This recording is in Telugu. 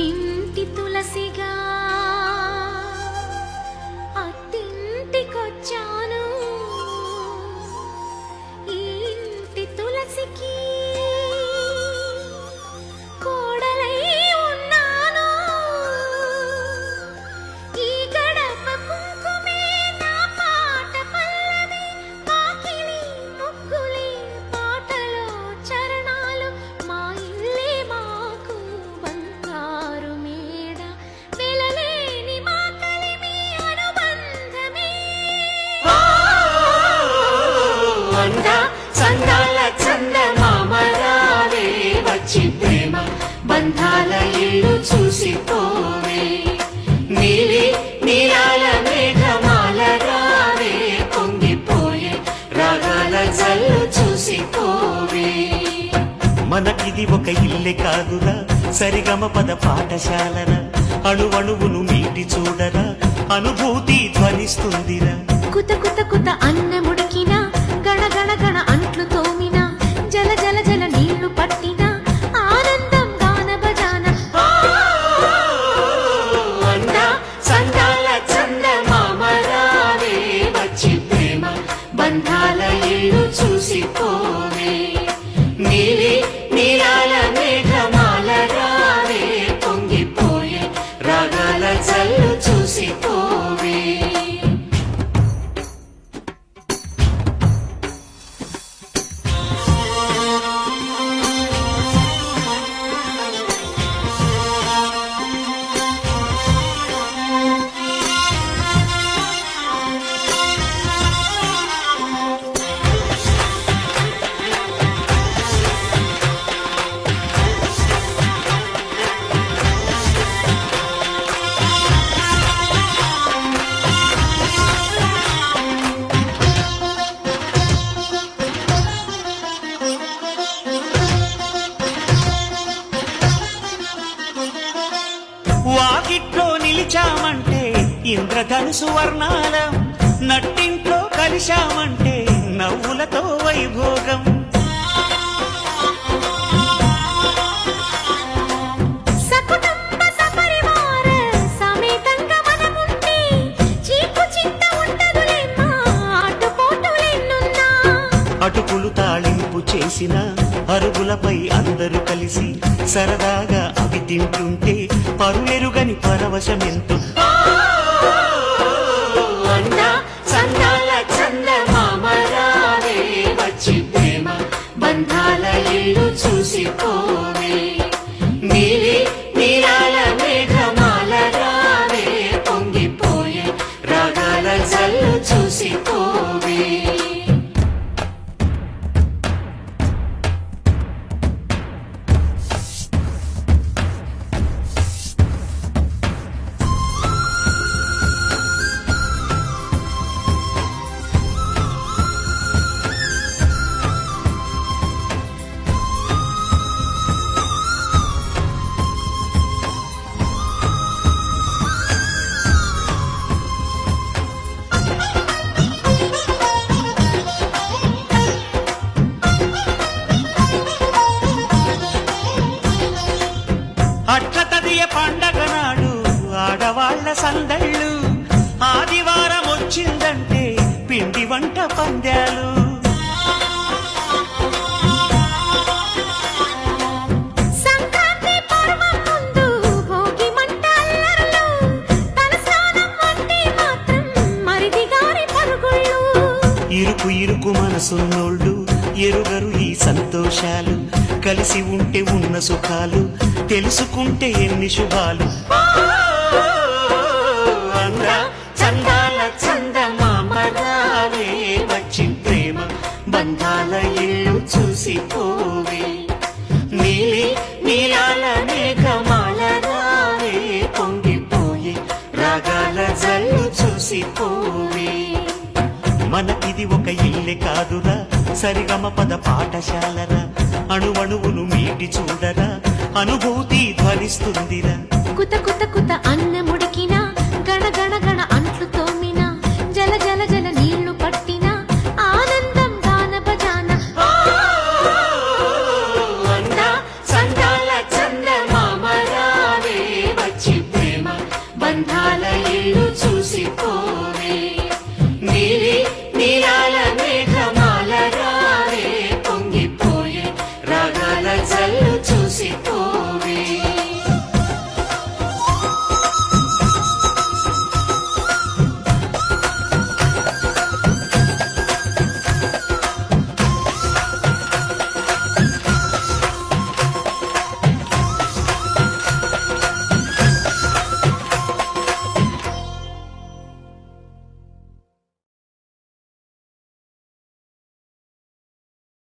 పుట్టింటి తులసిగా అత్తింటికొచ్చాను. ఈ ఇంటి తులసికి కోడలై ఉన్నాను. ఈ గడప కుంకుమే నా పాట పల్లవి, వాకిలి ముగ్గులే పాటలో చరణాలు. మా ఇల్లే మాకు బంగారు మేడ, వెలలేని మా కలిమి అనుబంధమే. అందా చందాల చందమామ రావే, వచ్చి ప్రేమ బంధాల ఇల్లు చూసిపోవే. నీలి నీలాల మేఘమాల రావే, పొంగిపోయే రాగాల జల్లు చూసిపోవే. మనకిది ఒక ఇల్లే కాదురా, సరిగమ పద పాఠశాలరా. అణువణువును మీటి చూడరా, అనుభూతి ధ్వనిస్తుందిరా. కుత కుత కుత అన్నముడికినా, గణ గణ గణ అంట్లు తోమినా, జల జల జల నీళ్లు పట్టినా, ఆనందం గాన భజాన. అందా చందాల చందమామ రావే, వచ్చి ప్రేమ బంధాల ఇల్లు చూసిపోవే. నీలి నీలాల మేఘమాల రావే, పొంగిపోయే రాగాల జల్లు చూసిపోవే. వాకిట్లో నిలిచామంటే ఇంద్రధనుసు వర్ణాలం, నట్టింట్లో కలిశామంటే నవ్వులతో వైభోగం. సకుటుంబ సపరివార సమేతంగా మనముంటే చీకు చింత ఉండదులేమ్మా, ఆటుపోటులెన్నున్నా. అటుకులు తాళింపు చేసిన అరుగులపై అందరూ కలిసి సరదాగా అవి తింటుంటే పరులెరుగని పరవశమెంతో. అందా చందాల చందమామ రావే, వచ్చి ప్రేమ బంధాల ఇల్లు చూసిపోవే. నీలి నీలాల మేఘమాల రావే, పొంగిపోయే రాగాల జల్లు చూసిపోవే. అట్లతదియ పండగ నాడు ఆడవాళ్ల సందళ్ళు, ఆదివారం వచ్చిందంటే పిండి వంట పందాలు. సంక్రాంతి పర్వం ముందు భోగి మంట అల్లర్లు, తలస్నానం అంటే మాత్రం మరిది గారి పరుగుళ్ళు. ఇరుకు ఇరుకు మనసున్నోళ్ళు ఎరుగరు ఈ సంతోషాలు, కలిసి ఉంటే ఉన్న సుఖాలు, తెలుసుకుంటే ఎన్ని శుభాలు. అందా చందాల చందమామ రావే, వచ్చి ప్రేమ బంధాల ఇల్లు చూసిపోవే. నీలి నీలాల మేఘమాల రావే, పొంగిపోయే రాగాల జల్లు చూసిపోవే. మనకిది ఒక ఇల్లే కాదురా, సరిగమ పద పాఠశాలరా. అణువణువును మీటి చూడరా, అనుభూతి ధ్వనిస్తుందిరా. కుత కుత కుత అన్నముడికినా,